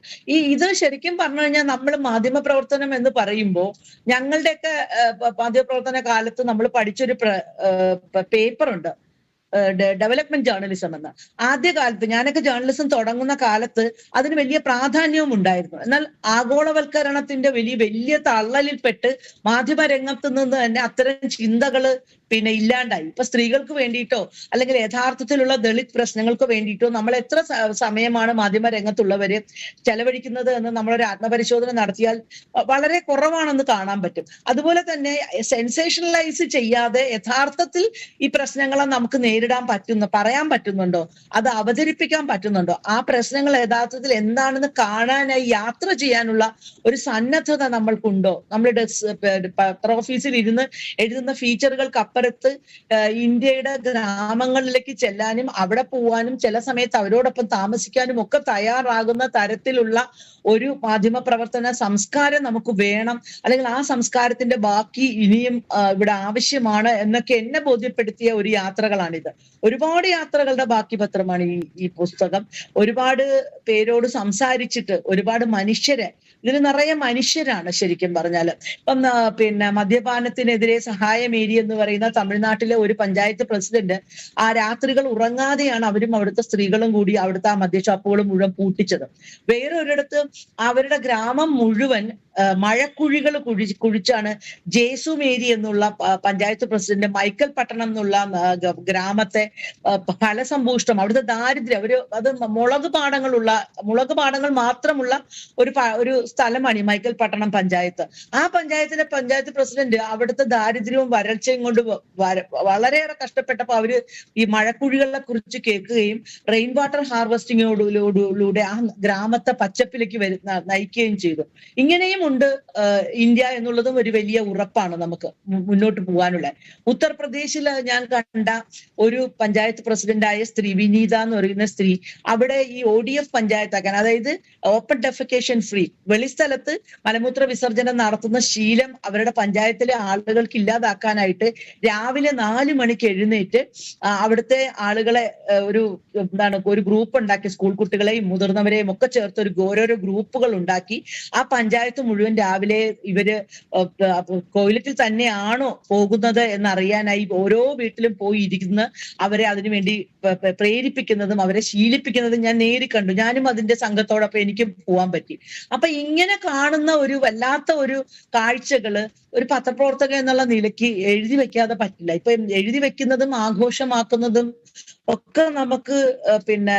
ഇത് ശരിക്കും പറഞ്ഞു കഴിഞ്ഞാൽ നമ്മൾ മാധ്യമപ്രവർത്തനം എന്ന് പറയുമ്പോൾ ഞങ്ങളുടെയൊക്കെ മാധ്യമപ്രവർത്തന കാലത്ത് നമ്മൾ പഠിച്ചൊരു പേപ്പറുണ്ട്, ഡെവലപ്മെന്റ് ജേർണലിസം എന്ന്. ആദ്യകാലത്ത് ഞാനൊക്കെ ജേർണലിസം തുടങ്ങുന്ന കാലത്ത് അതിന് വലിയ പ്രാധാന്യവും ഉണ്ടായിരുന്നു. എന്നാൽ ആഗോളവൽക്കരണത്തിന്റെ വലിയ തള്ളലിൽപ്പെട്ട് മാധ്യമ രംഗത്ത് നിന്ന് തന്നെ അത്തരം ചിന്തകള് ഇല്ലാണ്ടായി. ഇപ്പൊ സ്ത്രീകൾക്ക് വേണ്ടിയിട്ടോ അല്ലെങ്കിൽ യഥാർത്ഥത്തിലുള്ള ദളിത് പ്രശ്നങ്ങൾക്ക് വേണ്ടിയിട്ടോ നമ്മൾ എത്ര സമയമാണ് മാധ്യമ രംഗത്തുള്ളവര് ചെലവഴിക്കുന്നത് എന്ന് നമ്മളൊരു ആത്മപരിശോധന നടത്തിയാൽ വളരെ കുറവാണെന്ന് കാണാൻ പറ്റും. അതുപോലെ തന്നെ സെൻസേഷണലൈസ് ചെയ്യാതെ യഥാർത്ഥത്തിൽ ഈ പ്രശ്നങ്ങളെ നമുക്ക് പറയാൻ പറ്റുന്നുണ്ടോ, അത് അവതരിപ്പിക്കാൻ പറ്റുന്നുണ്ടോ, ആ പ്രശ്നങ്ങൾ യഥാർത്ഥത്തിൽ എന്താണെന്ന് കാണാനായി യാത്ര ചെയ്യാനുള്ള ഒരു സന്നദ്ധത നമ്മൾക്കുണ്ടോ? നമ്മുടെ പത്ര ഓഫീസിൽ ഇരുന്ന് എഴുതുന്ന ഫീച്ചറുകൾക്കപ്പുറത്ത് ഇന്ത്യയുടെ ഗ്രാമങ്ങളിലേക്ക് ചെല്ലാനും അവിടെ പോവാനും ചില സമയത്ത് അവരോടൊപ്പം താമസിക്കാനും ഒക്കെ തയ്യാറാകുന്ന തരത്തിലുള്ള ഒരു മാധ്യമ പ്രവർത്തന സംസ്കാരം നമുക്ക് വേണം, അല്ലെങ്കിൽ ആ സംസ്കാരത്തിന്റെ ബാക്കി ഇനിയും ഇവിടെ ആവശ്യമാണ് എന്നൊക്കെ എന്നെ ബോധ്യപ്പെടുത്തിയ ഒരു യാത്രകളാണിത്. ഒരുപാട് യാത്രകളുടെ ബാക്കി പത്രമാണ് ഈ പുസ്തകം. ഒരുപാട് പേരോട് സംസാരിച്ചിട്ട് ഒരുപാട് മനുഷ്യരെ, ഇതിൽ നിറയെ മനുഷ്യരാണ് ശരിക്കും പറഞ്ഞാല്. ഇപ്പം മദ്യപാനത്തിനെതിരെ സഹായമേരി എന്ന് പറയുന്ന തമിഴ്നാട്ടിലെ ഒരു പഞ്ചായത്ത് പ്രസിഡന്റ് ആ രാത്രികൾ ഉറങ്ങാതെയാണ് അവരും അവിടുത്തെ സ്ത്രീകളും കൂടി അവിടുത്തെ ആ മദ്യഷാപ്പുകളും മുഴുവൻ പൂട്ടിച്ചത്. വേറെ ഒരിടത്ത് അവരുടെ ഗ്രാമം മുഴുവൻ മഴക്കുഴികൾ കുഴിച്ചാണ് ജേസുമേരി എന്നുള്ള പഞ്ചായത്ത് പ്രസിഡന്റ് മൈക്കൽ പട്ടണം എന്നുള്ള ഗ്രാമത്തെ ഫലസമ്പുഷ്ടം, അവിടുത്തെ ദാരിദ്ര്യം, അത് മുളക് പാടങ്ങൾ മാത്രമുള്ള ഒരു സ്ഥലമാണ് ഈ മൈക്കൽ പട്ടണം പഞ്ചായത്ത്. ആ പഞ്ചായത്ത് പ്രസിഡന്റ് അവിടുത്തെ ദാരിദ്ര്യവും വരൾച്ചയും കൊണ്ട് വളരെയേറെ കഷ്ടപ്പെട്ടപ്പോൾ അവര് ഈ മഴക്കുഴികളെ കുറിച്ച് കേൾക്കുകയും റെയിൻ വാട്ടർ ഹാർവെസ്റ്റിങ്ങിലൂടെ ആ ഗ്രാമത്തെ പച്ചപ്പിലേക്ക് നയിക്കുകയും ചെയ്തു. ഇങ്ങനെയും ഉണ്ട് ഇന്ത്യ എന്നുള്ളതും ഒരു വലിയ ഉറപ്പാണ് നമുക്ക് മുന്നോട്ട് പോകാനുള്ള. ഉത്തർപ്രദേശിൽ ഞാൻ കണ്ട ഒരു പഞ്ചായത്ത് പ്രസിഡന്റായ സ്ത്രീ വിനീത എന്ന് പറയുന്ന സ്ത്രീ അവിടെ ഈ ODF പഞ്ചായത്താക്കാൻ, അതായത് ഓപ്പൺ ഡെഫിക്കേഷൻ ഫ്രീ, വെളിസ്ഥലത്ത് മലമൂത്ര വിസർജനം നടത്തുന്ന ശീലം അവരുടെ പഞ്ചായത്തിലെ ആളുകൾക്ക് ഇല്ലാതാക്കാനായിട്ട് രാവിലെ 4 മണിക്ക് എഴുന്നേറ്റ് അവിടുത്തെ ആളുകളെ ഒരു ഗ്രൂപ്പ് ഉണ്ടാക്കി, സ്കൂൾ കുട്ടികളെയും മുതിർന്നവരെയും ഒക്കെ ചേർത്ത് ഓരോരോ ഗ്രൂപ്പുകൾ ഉണ്ടാക്കി ആ പഞ്ചായത്ത് മുഴുവൻ രാവിലെ ഇവര് ടോയ്ലറ്റിൽ തന്നെയാണോ പോകുന്നത് എന്നറിയാനായി ഓരോ വീട്ടിലും പോയി ഇരുന്ന് അവരെ അതിനുവേണ്ടി പ്രേരിപ്പിക്കുന്നതും അവരെ ശീലിപ്പിക്കുന്നതും ഞാൻ നേരിൽ കണ്ടു. ഞാനും അതിന്റെ സംഘത്തോടൊപ്പം എനിക്കും പോവാൻ പറ്റി. അപ്പൊ ഇങ്ങനെ കാണുന്ന ഒരു വല്ലാത്ത ഒരു കാഴ്ചകള് ഒരു പത്രപ്രവർത്തക എന്നുള്ള നിലയ്ക്ക് എഴുതി വെക്കാതെ പറ്റില്ല. ഇപ്പൊ എഴുതി വെക്കുന്നതും ആഘോഷമാക്കുന്നതും ഒക്കെ നമുക്ക്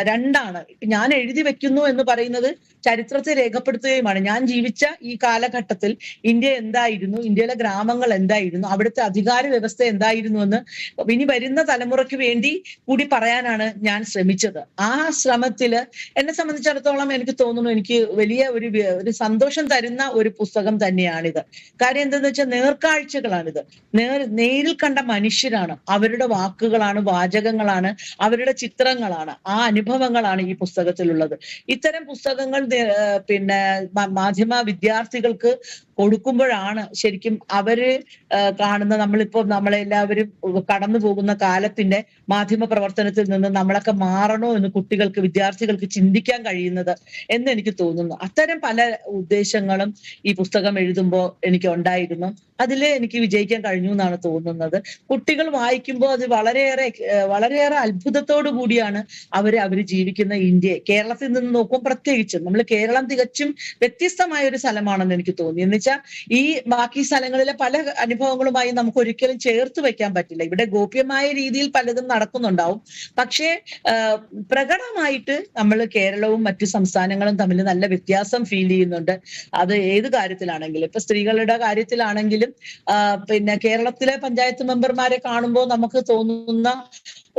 രണ്ടാണ്. ഞാൻ എഴുതി വെക്കുന്നു എന്ന് പറയുന്നത് ചരിത്രത്തെ രേഖപ്പെടുത്തുകയുമാണ്. ഞാൻ ജീവിച്ച ഈ കാലഘട്ടത്തിൽ ഇന്ത്യ എന്തായിരുന്നു, ഇന്ത്യയിലെ ഗ്രാമങ്ങൾ എന്തായിരുന്നു, അവിടുത്തെ അധികാര വ്യവസ്ഥ എന്തായിരുന്നു എന്ന് ഇനി വരുന്ന തലമുറയ്ക്ക് വേണ്ടി കൂടി പറയാനാണ് ഞാൻ ശ്രമിച്ചത്. ആ ശ്രമത്തില് എന്നെ സംബന്ധിച്ചിടത്തോളം എനിക്ക് തോന്നുന്നു എനിക്ക് വലിയ ഒരു സന്തോഷം തരുന്ന ഒരു പുസ്തകം തന്നെയാണിത്. കാര്യം എന്താന്ന് വെച്ചാൽ നേർക്കാഴ്ചകളാണിത്. നേരിൽ കണ്ട മനുഷ്യരാണ്, അവരുടെ വാക്കുകളാണ്, വാചകങ്ങളാണ്, അവരുടെ ചിത്രങ്ങളാണ്, ആ അനുഭവങ്ങളാണ് ഈ പുസ്തകത്തിലുള്ളത്. ഇത്തരം പുസ്തകങ്ങൾ മാധ്യമ വിദ്യാർത്ഥികൾക്ക് കൊടുക്കുമ്പോഴാണ് ശരിക്കും അവര് കാണുന്ന നമ്മളെല്ലാവരും കടന്നു പോകുന്ന കാലത്തിന്റെ മാധ്യമ പ്രവർത്തനത്തിൽ നിന്ന് നമ്മളൊക്കെ മാറണോ എന്ന് വിദ്യാർത്ഥികൾക്ക് ചിന്തിക്കാൻ കഴിയുന്നത് എന്ന് എനിക്ക് തോന്നുന്നു. അത്തരം പല ഉദ്ദേശങ്ങളും ഈ പുസ്തകം എഴുതുമ്പോൾ എനിക്ക് ഉണ്ടായിരുന്നു. അതിൽ എനിക്ക് വിജയിക്കാൻ കഴിഞ്ഞു എന്നാണ് തോന്നുന്നത്. കുട്ടികൾ വായിക്കുമ്പോൾ അത് വളരെയേറെ അത്ഭുതത്തോടു കൂടിയാണ് അവര് ജീവിക്കുന്ന ഇന്ത്യയെ, കേരളത്തിൽ നിന്ന് നോക്കുമ്പോൾ പ്രത്യേകിച്ചും കേരളം തികച്ചും വ്യത്യസ്തമായ ഒരു സ്ഥലമാണെന്ന് എനിക്ക് തോന്നി. എന്ന് വെച്ചാൽ ഈ ബാക്കി സ്ഥലങ്ങളിലെ പല അനുഭവങ്ങളുമായി നമുക്ക് ഒരിക്കലും ചേർത്ത് വെക്കാൻ പറ്റില്ല. ഇവിടെ ഗോപ്യമായ രീതിയിൽ പലതും നടക്കുന്നുണ്ടാവും. പക്ഷേ പ്രകടമായിട്ട് നമ്മൾ കേരളവും മറ്റു സംസ്ഥാനങ്ങളും തമ്മിൽ നല്ല വ്യത്യാസം ഫീൽ ചെയ്യുന്നുണ്ട്. അത് ഏത് കാര്യത്തിലാണെങ്കിലും, ഇപ്പൊ സ്ത്രീകളുടെ കാര്യത്തിലാണെങ്കിലും പിന്നെ കേരളത്തിലെ പഞ്ചായത്ത് മെമ്പർമാരെ കാണുമ്പോൾ നമുക്ക് തോന്നുന്ന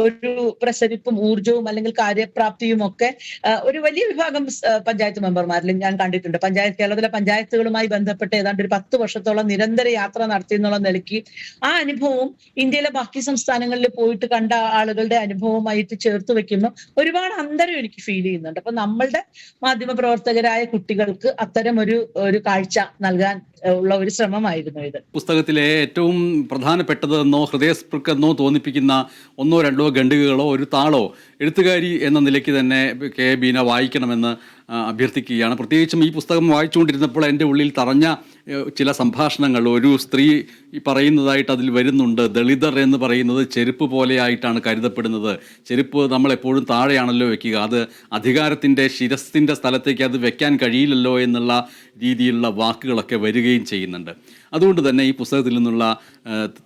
ഒരു പ്രസരിപ്പും ഊർജവും അല്ലെങ്കിൽ കാര്യപ്രാപ്തിയും ഒക്കെ ഒരു വലിയ വിഭാഗം പഞ്ചായത്ത് മെമ്പർമാരിലും ഞാൻ കണ്ടിട്ടുണ്ട്. കേരളത്തിലെ പഞ്ചായത്തുകളുമായി ബന്ധപ്പെട്ട് ഏതാണ്ട് ഒരു 10 വർഷത്തോളം നിരന്തര യാത്ര നടത്തി എന്നുള്ള നിലയ്ക്ക് ആ അനുഭവവും ഇന്ത്യയിലെ ബാക്കി സംസ്ഥാനങ്ങളിൽ പോയിട്ട് കണ്ട ആളുകളുടെ അനുഭവമായിട്ട് ചേർത്ത് വെക്കുമ്പോൾ ഒരുപാട് അന്തരം എനിക്ക് ഫീൽ ചെയ്യുന്നുണ്ട്. അപ്പൊ നമ്മളുടെ മാധ്യമപ്രവർത്തകരായ കുട്ടികൾക്ക് അത്തരം ഒരു കാഴ്ച നൽകാൻ ഉള്ള ഒരു ശ്രമമായിരുന്നു ഇത്. പുസ്തകത്തിലെ ഏറ്റവും പ്രധാനപ്പെട്ടതെന്നോ ഹൃദയസ്പൃക്കെന്നോ തോന്നിപ്പിക്കുന്ന ഒന്നോ രണ്ടോ ഖണ്ഡികകളോ ഒരു താളോ എഴുത്തുകാരി എന്ന നിലയ്ക്ക് തന്നെ കെ ബീന വായിക്കണമെന്ന് അഭ്യർത്ഥിക്കുകയാണ്. പ്രത്യേകിച്ചും ഈ പുസ്തകം വായിച്ചുകൊണ്ടിരുന്നപ്പോൾ എൻ്റെ ഉള്ളിൽ തറഞ്ഞ ചില സംഭാഷണങ്ങൾ ഒരു സ്ത്രീ പറയുന്നതായിട്ട് അതിൽ വരുന്നുണ്ട്. ദളിതർ എന്ന് പറയുന്നത് ചെരുപ്പ് പോലെയായിട്ടാണ് കരുതപ്പെടുന്നത്. ചെരുപ്പ് നമ്മളെപ്പോഴും താഴെയാണല്ലോ വെക്കുക, അത് അധികാരത്തിൻ്റെ ശിരസിൻ്റെ സ്ഥലത്തേക്ക് അത് വെക്കാൻ കഴിയില്ലല്ലോ എന്നുള്ള രീതിയിലുള്ള വാക്കുകളൊക്കെ വരികയും ചെയ്യുന്നുണ്ട്. അതുകൊണ്ട് തന്നെ ഈ പുസ്തകത്തിൽ നിന്നുള്ള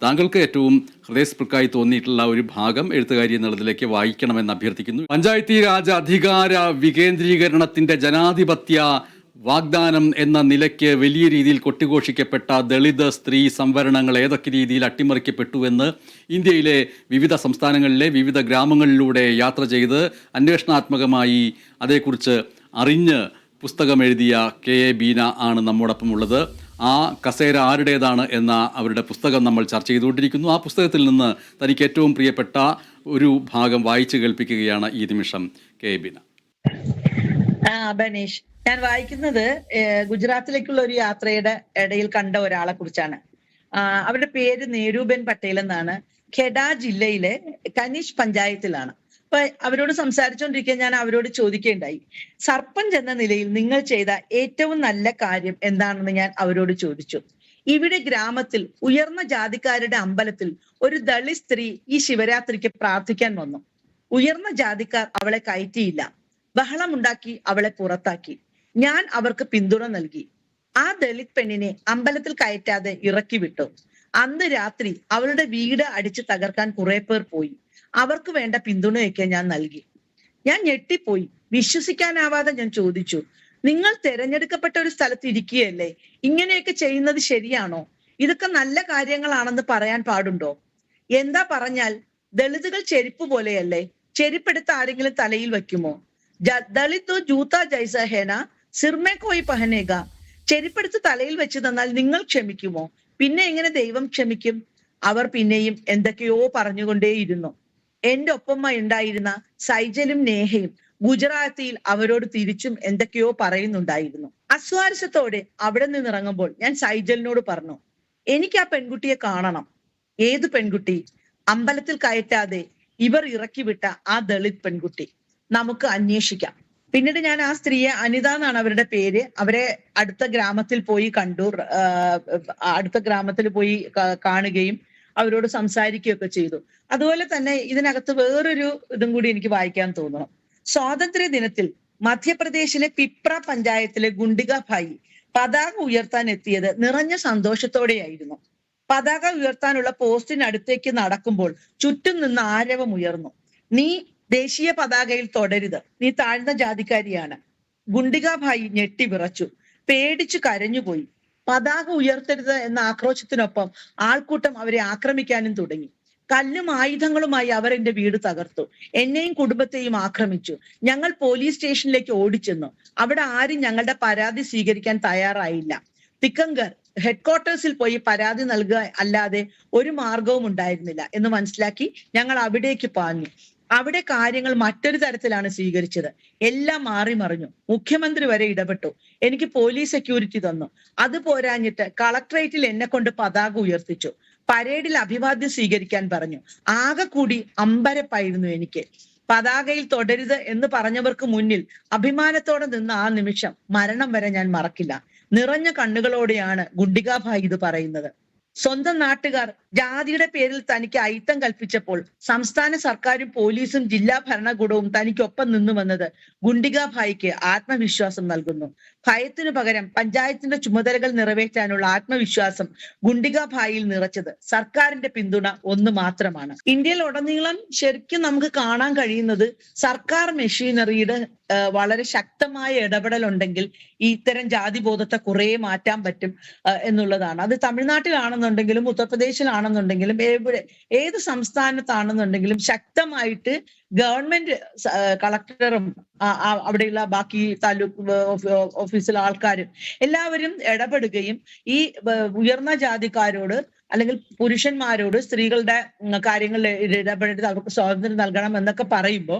താങ്കൾക്ക് ഏറ്റവും ഹൃദയസ്പൃക്കായി തോന്നിയിട്ടുള്ള ഒരു ഭാഗം എഴുത്തുകാരി എന്നുള്ളതിലേക്ക് വായിക്കണമെന്ന് അഭ്യർത്ഥിക്കുന്നു. പഞ്ചായത്തി രാജ് അധികാര വികേന്ദ്രീകരണത്തിൻ്റെ ജനാധിപത്യ വാഗ്ദാനം എന്ന നിലയ്ക്ക് വലിയ രീതിയിൽ കൊട്ടിഘോഷിക്കപ്പെട്ട ദളിത് സ്ത്രീ സംവരണങ്ങൾ ഏതൊക്കെ രീതിയിൽ അട്ടിമറിക്കപ്പെട്ടുവെന്ന് ഇന്ത്യയിലെ വിവിധ സംസ്ഥാനങ്ങളിലെ വിവിധ ഗ്രാമങ്ങളിലൂടെ യാത്ര ചെയ്ത് അന്വേഷണാത്മകമായി അതേക്കുറിച്ച് അറിഞ്ഞ് പുസ്തകം എഴുതിയ കെ എ ബീന ആണ് നമ്മോടൊപ്പം ഉള്ളത്. ആ കസേര ആരുടേതാണ് എന്ന അവരുടെ പുസ്തകം നമ്മൾ ചർച്ച ചെയ്തുകൊണ്ടിരിക്കുന്നു. ആ പുസ്തകത്തിൽ നിന്ന് തനിക്ക് ഏറ്റവും പ്രിയപ്പെട്ട ഒരു ഭാഗം വായിച്ചു കേൾപ്പിക്കുകയാണ് ഈ നിമിഷം കെ എ ബീന. ബനീഷ്, ഞാൻ വായിക്കുന്നത് ഗുജറാത്തിലേക്കുള്ള ഒരു യാത്രയുടെ ഇടയിൽ കണ്ട ഒരാളെ കുറിച്ചാണ്. അവരുടെ പേര് നേരൂബെൻ പട്ടേൽ എന്നാണ്. ഖെഡ ജില്ലയിലെ കനിഷ് പഞ്ചായത്തിലാണ്. അപ്പൊ അവരോട് സംസാരിച്ചുകൊണ്ടിരിക്കാൻ ഞാൻ അവരോട് ചോദിക്കുകയുണ്ടായി, സർപഞ്ച് എന്ന നിലയിൽ നിങ്ങൾ ചെയ്ത ഏറ്റവും നല്ല കാര്യം എന്താണെന്ന് ഞാൻ അവരോട് ചോദിച്ചു. ഇവിടെ ഗ്രാമത്തിൽ ഉയർന്ന ജാതിക്കാരുടെ അമ്പലത്തിൽ ഒരു ദളിത് സ്ത്രീ ഈ ശിവരാത്രിക്ക് പ്രാർത്ഥിക്കാൻ വന്നു. ഉയർന്ന ജാതിക്കാർ അവളെ കയറ്റിയില്ല, ബഹളമുണ്ടാക്കി അവളെ പുറത്താക്കി. ഞാൻ അവർക്ക് പിന്തുണ നൽകി. ആ ദളിത് പെണ്ണിനെ അമ്പലത്തിൽ കയറ്റാതെ ഇറക്കി വിട്ടു. അന്ന് രാത്രി അവളുടെ വീട് അടിച്ചു തകർക്കാൻ കുറെ പേർ പോയി. അവർക്ക് വേണ്ട പിന്തുണയൊക്കെ ഞാൻ നൽകി. ഞാൻ ഞെട്ടിപ്പോയി. വിശ്വസിക്കാനാവാതെ ഞാൻ ചോദിച്ചു, നിങ്ങൾ തെരഞ്ഞെടുക്കപ്പെട്ട ഒരു സ്ഥലത്ത് ഇരിക്കുകയല്ലേ, ഇങ്ങനെയൊക്കെ ചെയ്യുന്നത് ശരിയാണോ? ഇതൊക്കെ നല്ല കാര്യങ്ങളാണെന്ന് പറയാൻ പാടുണ്ടോ? എന്താ പറഞ്ഞാൽ ദളിതുകൾ ചെരുപ്പ് പോലെയല്ലേ, ചെരുപ്പെടുത്ത് ആരെങ്കിലും തലയിൽ വെക്കുമോ? ദളിതോ ജൂത്ത ജൈസ ഹേന സിർമേ കോയി പഹനേക. ചെരുപ്പെടുത്ത് തലയിൽ വെച്ച് തന്നാൽ നിങ്ങൾ ക്ഷമിക്കുമോ? പിന്നെ എങ്ങനെ ദൈവം ക്ഷമിക്കും? അവർ പിന്നെയും എന്തൊക്കെയോ പറഞ്ഞുകൊണ്ടേയിരുന്നു. എന്റെ ഒപ്പമായി സൈജലും നേഹയും ഗുജറാത്തിയിൽ അവരോട് തിരിച്ചും എന്തൊക്കെയോ പറയുന്നുണ്ടായിരുന്നു. അസ്വാരസ്യത്തോടെ അവിടെ നിന്നിറങ്ങുമ്പോൾ ഞാൻ സൈജലിനോട് പറഞ്ഞു, എനിക്ക് ആ പെൺകുട്ടിയെ കാണണം. ഏത് പെൺകുട്ടി? അമ്പലത്തിൽ കയറ്റാതെ ഇവർ ഇറക്കി വിട്ട ആ ദളിത് പെൺകുട്ടി. നമുക്ക് അന്വേഷിക്കാം. പിന്നീട് ഞാൻ ആ സ്ത്രീയെ, അനിത എന്നാണ് അവരുടെ പേര്, അവരെ അടുത്ത ഗ്രാമത്തിൽ പോയി കണ്ടു. അടുത്ത ഗ്രാമത്തിൽ പോയി കാണുകയും അവരോട് സംസാരിക്കുകയൊക്കെ ചെയ്തു. അതുപോലെ തന്നെ ഇതിനകത്ത് വേറൊരു ഇതും കൂടി എനിക്ക് വായിക്കാൻ തോന്നണം. സ്വാതന്ത്ര്യ ദിനത്തിൽ മധ്യപ്രദേശിലെ പിപ്ര പഞ്ചായത്തിലെ ഗുണ്ടിക ഭായി പതാക ഉയർത്താൻ എത്തിയത് നിറഞ്ഞ സന്തോഷത്തോടെയായിരുന്നു. പതാക ഉയർത്താനുള്ള പോസ്റ്റിനടുത്തേക്ക് നടക്കുമ്പോൾ ചുറ്റും നിന്ന് ആരവം ഉയർന്നു. നീ ദേശീയ പതാകയിൽ തൊടരുത്, നീ താഴ്ന്ന ജാതിക്കാരിയാണ്. ഗുണ്ടിക ഭായി ഞെട്ടി വിറച്ചു, പേടിച്ചു കരഞ്ഞുപോയി. പതാക ഉയർത്തരുത് എന്ന ആക്രോശത്തിനൊപ്പം ആൾക്കൂട്ടം അവരെ ആക്രമിക്കാനും തുടങ്ങി. കല്ലും ആയുധങ്ങളുമായി അവർ എന്റെ വീട് തകർത്തു. എന്നെയും കുടുംബത്തെയും ആക്രമിച്ചു. ഞങ്ങൾ പോലീസ് സ്റ്റേഷനിലേക്ക് ഓടിച്ചെന്നു. അവിടെ ആരും ഞങ്ങളുടെ പരാതി സ്വീകരിക്കാൻ തയ്യാറായില്ല. തിക്കങ്കർ ഹെഡ്ക്വാർട്ടേഴ്സിൽ പോയി പരാതി നൽകുക അല്ലാതെ ഒരു മാർഗവും ഉണ്ടായിരുന്നില്ല എന്ന് മനസ്സിലാക്കി ഞങ്ങൾ അവിടേക്ക് പാഞ്ഞു. അവിടെ കാര്യങ്ങൾ മറ്റൊരു തരത്തിലാണ് സ്വീകരിച്ചത്. എല്ലാം മാറി മറിഞ്ഞു. മുഖ്യമന്ത്രി വരെ ഇടപെട്ടു. എനിക്ക് പോലീസ് സെക്യൂരിറ്റി തന്നു. അത് പോരാഞ്ഞിട്ട് കളക്ടറേറ്റിൽ എന്നെ കൊണ്ട് പതാക ഉയർത്തിച്ചു. പരേഡിൽ അഭിവാദ്യം സ്വീകരിക്കാൻ പറഞ്ഞു. ആകെ കൂടി അമ്പരപ്പായിരുന്നു എനിക്ക്. പതാകയിൽ തൊടരുത് എന്ന് പറഞ്ഞവർക്ക് മുന്നിൽ അഭിമാനത്തോടെ നിന്ന ആ നിമിഷം മരണം വരെ ഞാൻ മറക്കില്ല. നിറഞ്ഞ കണ്ണുകളോടെയാണ് ഗുണ്ടികാഭായ് ഇത് പറയുന്നത്. സ്വന്തം നാട്ടുകാർ ജാതിയുടെ പേരിൽ തനിക്ക് അയിത്തം കൽപ്പിച്ചപ്പോൾ സംസ്ഥാന സർക്കാരും പോലീസും ജില്ലാ ഭരണകൂടവും തനിക്കൊപ്പം നിന്നുവെന്നത് ഗുണ്ടിക ഭായിക്ക് ആത്മവിശ്വാസം നൽകുന്നു. ഭയത്തിനു പകരം പഞ്ചായത്തിന്റെ ചുമതലകൾ നിറവേറ്റാനുള്ള ആത്മവിശ്വാസം ഗുണ്ടിക ഭായിയിൽ നിറച്ചത് സർക്കാരിന്റെ പിന്തുണ ഒന്ന് മാത്രമാണ്. ഇന്ത്യയിൽ ഉടനീളം ശരിക്കും നമുക്ക് കാണാൻ കഴിയുന്നത് സർക്കാർ മെഷീനറിയുടെ വളരെ ശക്തമായ ഇടപെടൽ ഉണ്ടെങ്കിൽ ഇത്തരം ജാതിബോധത്തെ കുറെ മാറ്റാൻ പറ്റും എന്നുള്ളതാണ്. അത് തമിഴ്നാട്ടിലാണെന്നുണ്ടെങ്കിലും ഉത്തർപ്രദേശിലാണെന്നുണ്ടെങ്കിലും ഏത് സംസ്ഥാനത്താണെന്നുണ്ടെങ്കിലും ശക്തമായിട്ട് ഗവൺമെന്റ് കളക്ടറും അവിടെയുള്ള ബാക്കി താലൂക്ക് ഓഫീസിലെ ആൾക്കാരും എല്ലാവരും ഇടപെടുകയും ഈ ഉയർന്ന ജാതിക്കാരോട് അല്ലെങ്കിൽ പുരുഷന്മാരോട് സ്ത്രീകളുടെ കാര്യങ്ങളിൽ ഇടപെടരുത്, അവർക്ക് സ്വാതന്ത്ര്യം നൽകണം എന്നൊക്കെ പറയുമ്പോൾ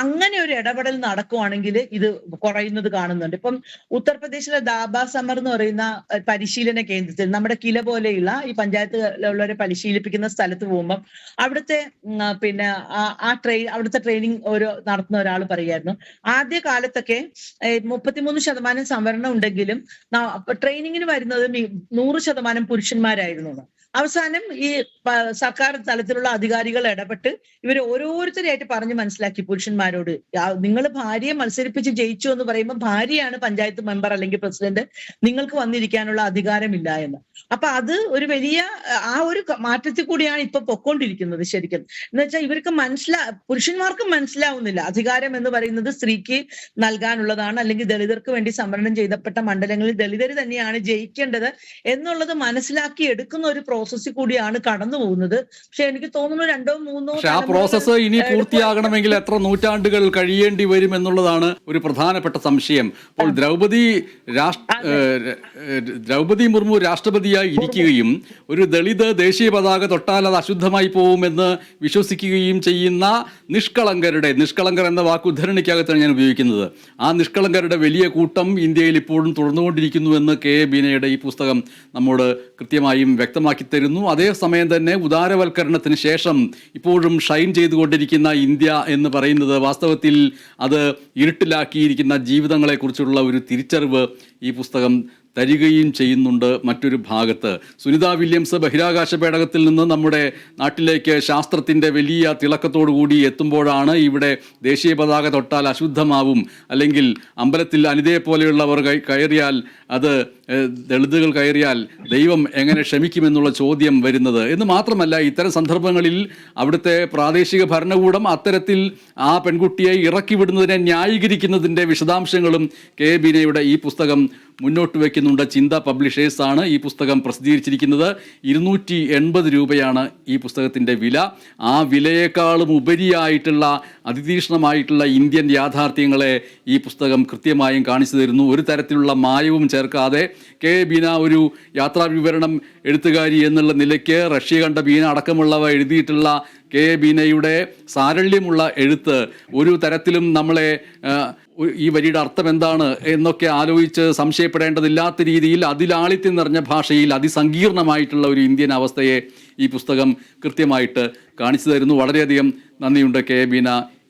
അങ്ങനെ ഒരു ഇടപെടൽ നടക്കുവാണെങ്കിൽ ഇത് കുറയുന്നത് കാണുന്നുണ്ട്. ഇപ്പം ഉത്തർപ്രദേശിലെ ദാബ സമർ എന്ന് പറയുന്ന പരിശീലന കേന്ദ്രത്തിൽ നമ്മുടെ കില പോലെയുള്ള ഈ പഞ്ചായത്തുള്ളവരെ പരിശീലിപ്പിക്കുന്ന സ്ഥലത്ത് പോകുമ്പോൾ അവിടുത്തെ പിന്നെ അവിടുത്തെ ട്രെയിനിങ് നടത്തുന്ന ഒരാൾ പറയായിരുന്നു, ആദ്യ കാലത്തൊക്കെ 33% സംവരണം ഉണ്ടെങ്കിലും ട്രെയിനിങ്ങിന് വരുന്നത് 100% പുരുഷന്മാരായിരുന്നു. അവസാനം ഈ സർക്കാർ തലത്തിലുള്ള അധികാരികൾ ഇടപെട്ട് ഇവർ ഓരോരുത്തരെയായിട്ട് പറഞ്ഞ് മനസ്സിലാക്കി പുരുഷന്മാരോട്, നിങ്ങൾ ഭാര്യയെ മത്സരിപ്പിച്ച് ജയിച്ചു എന്ന് പറയുമ്പോൾ ഭാര്യയാണ് പഞ്ചായത്ത് മെമ്പർ അല്ലെങ്കിൽ പ്രസിഡന്റ്, നിങ്ങൾക്ക് വന്നിരിക്കാനുള്ള അധികാരമില്ല എന്ന്. അപ്പൊ അത് ഒരു വലിയ ആ ഒരു മാറ്റത്തിൽ കൂടിയാണ് ഇപ്പൊ പൊക്കോണ്ടിരിക്കുന്നത് ശരിക്കും. എന്ന് വെച്ചാൽ ഇവർക്ക് പുരുഷന്മാർക്കും മനസ്സിലാവുന്നില്ല അധികാരം എന്ന് പറയുന്നത് സ്ത്രീക്ക് നൽകാനുള്ളതാണ്, അല്ലെങ്കിൽ ദളിതർക്ക് വേണ്ടി സംവരണം ചെയ്യപ്പെട്ട മണ്ഡലങ്ങളിൽ ദളിതർ തന്നെയാണ് ജയിക്കേണ്ടത് എന്നുള്ളത് മനസ്സിലാക്കി എടുക്കുന്ന ഒരു പ്രോസസ്സിൽ കൂടിയാണ് കടന്നു പോകുന്നത്. പക്ഷെ എനിക്ക് തോന്നുന്നു 2-3 ആ പ്രോസസ്സ് ഇനി പൂർത്തിയാകണമെങ്കിൽ എത്ര നൂറ്റാണ്ടുകൾ കഴിയേണ്ടി വരും എന്നുള്ളതാണ് ഒരു പ്രധാനപ്പെട്ട സംശയം. അപ്പോൾ ദ്രൗപദി മുർമു രാഷ്ട്രപതിയായി ഇരിക്കുകയും ഒരു ദളിത് ദേശീയ പതാക തൊട്ടാൽ അത് അശുദ്ധമായി പോകുമെന്ന് വിശ്വസിക്കുകയും ചെയ്യുന്ന നിഷ്കളങ്കർ എന്ന വാക്ക് ഉദ്ധരണിക്കകത്താണ് ഞാൻ ഉപയോഗിക്കുന്നത്. ആ നിഷ്കളങ്കരുടെ വലിയ കൂട്ടം ഇന്ത്യയിൽ ഇപ്പോഴും തുടർന്നുകൊണ്ടിരിക്കുന്നുവെന്ന് കെ ബീനയുടെ ഈ പുസ്തകം നമ്മോട് കൃത്യമായും വ്യക്തമാക്കി തരുന്നു. അതേസമയം തന്നെ ഉദാരവൽക്കരണത്തിന് ശേഷം ഇപ്പോഴും ഷൈൻ ചെയ്തുകൊണ്ടിരിക്കുന്ന ഇന്ത്യ എന്ന് പറയുന്നത് വാസ്തവത്തിൽ അത് ഇരുട്ടിലാക്കിയിരിക്കുന്ന ജീവിതങ്ങളെക്കുറിച്ചുള്ള ഒരു തിരിച്ചറിവ് ഈ പുസ്തകം തരികയും ചെയ്യുന്നുണ്ട്. മറ്റൊരു ഭാഗത്ത് സുനിത വില്യംസ് ബഹിരാകാശ പേടകത്തിൽ നിന്ന് നമ്മുടെ നാട്ടിലേക്ക് ശാസ്ത്രത്തിൻ്റെ വലിയ തിളക്കത്തോടുകൂടി എത്തുമ്പോഴാണ് ഇവിടെ ദേശീയ പതാക തൊട്ടാൽ അശുദ്ധമാവും, അല്ലെങ്കിൽ അമ്പലത്തിൽ അനിതയെ പോലെയുള്ളവർ കയറിയാൽ അത് ദളിതുകൾ കയറിയാൽ ദൈവം എങ്ങനെ ക്ഷമിക്കുമെന്നുള്ള ചോദ്യം വരുന്നത് എന്ന് മാത്രമല്ല, ഇത്തരം സന്ദർഭങ്ങളിൽ അവിടുത്തെ പ്രാദേശിക ഭരണകൂടം അത്തരത്തിൽ ആ പെൺകുട്ടിയെ ഇറക്കി വിടുന്നതിനെ ന്യായീകരിക്കുന്നതിൻ്റെ വിശദാംശങ്ങളും കെ ബീനയുടെ ഈ പുസ്തകം മുന്നോട്ട് വയ്ക്കുന്നുണ്ട്. ചിന്ത പബ്ലിഷേഴ്സാണ് ഈ പുസ്തകം പ്രസിദ്ധീകരിച്ചിരിക്കുന്നത്. 280 രൂപയാണ് ഈ പുസ്തകത്തിൻ്റെ വില. ആ വിലയേക്കാളും ഉപരിയായിട്ടുള്ള അതിതീക്ഷ്ണമായിട്ടുള്ള ഇന്ത്യൻ യാഥാർത്ഥ്യങ്ങളെ ഈ പുസ്തകം കൃത്യമായും കാണിച്ചു തരുന്നു. ഒരു തരത്തിലുള്ള മായവും ചേർക്കാതെ കെ ബീന ഒരു യാത്രാ വിവരണം എഴുത്തുകാരി എന്നുള്ള നിലയ്ക്ക് റഷ്യ കണ്ട ബീന അടക്കമുള്ളവ എഴുതിയിട്ടുള്ള കെ ബീനയുടെ സാരല്യമുള്ള എഴുത്ത് ഒരു തരത്തിലും നമ്മളെ ഈ വരിയുടെ അർത്ഥം എന്താണ് എന്നൊക്കെ ആലോചിച്ച് സംശയപ്പെടേണ്ടതില്ലാത്ത രീതിയിൽ അതിലാളിത്യം നിറഞ്ഞ ഭാഷയിൽ അതിസങ്കീർണമായിട്ടുള്ള ഒരു ഇന്ത്യൻ അവസ്ഥയെ ഈ പുസ്തകം കൃത്യമായിട്ട് കാണിച്ചു തരുന്നു. വളരെയധികം നന്ദിയുണ്ട് കെ ബീന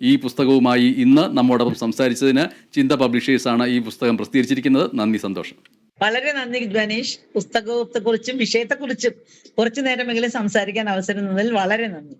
ഈ പുസ്തകവുമായി ഇന്ന് നമ്മോടൊപ്പം സംസാരിച്ചതിന്. ചിന്ത പബ്ലിഷേഴ്സാണ് ഈ പുസ്തകം പ്രസിദ്ധീകരിച്ചിരിക്കുന്നത്. നന്ദി, സന്തോഷം. വളരെ നന്ദി ധനേഷ്. പുസ്തകത്തെക്കുറിച്ചും വിഷയത്തെക്കുറിച്ചും കുറച്ചു നേരമെങ്കിലും സംസാരിക്കാൻ അവസരം തന്നതിൽ വളരെ നന്ദി.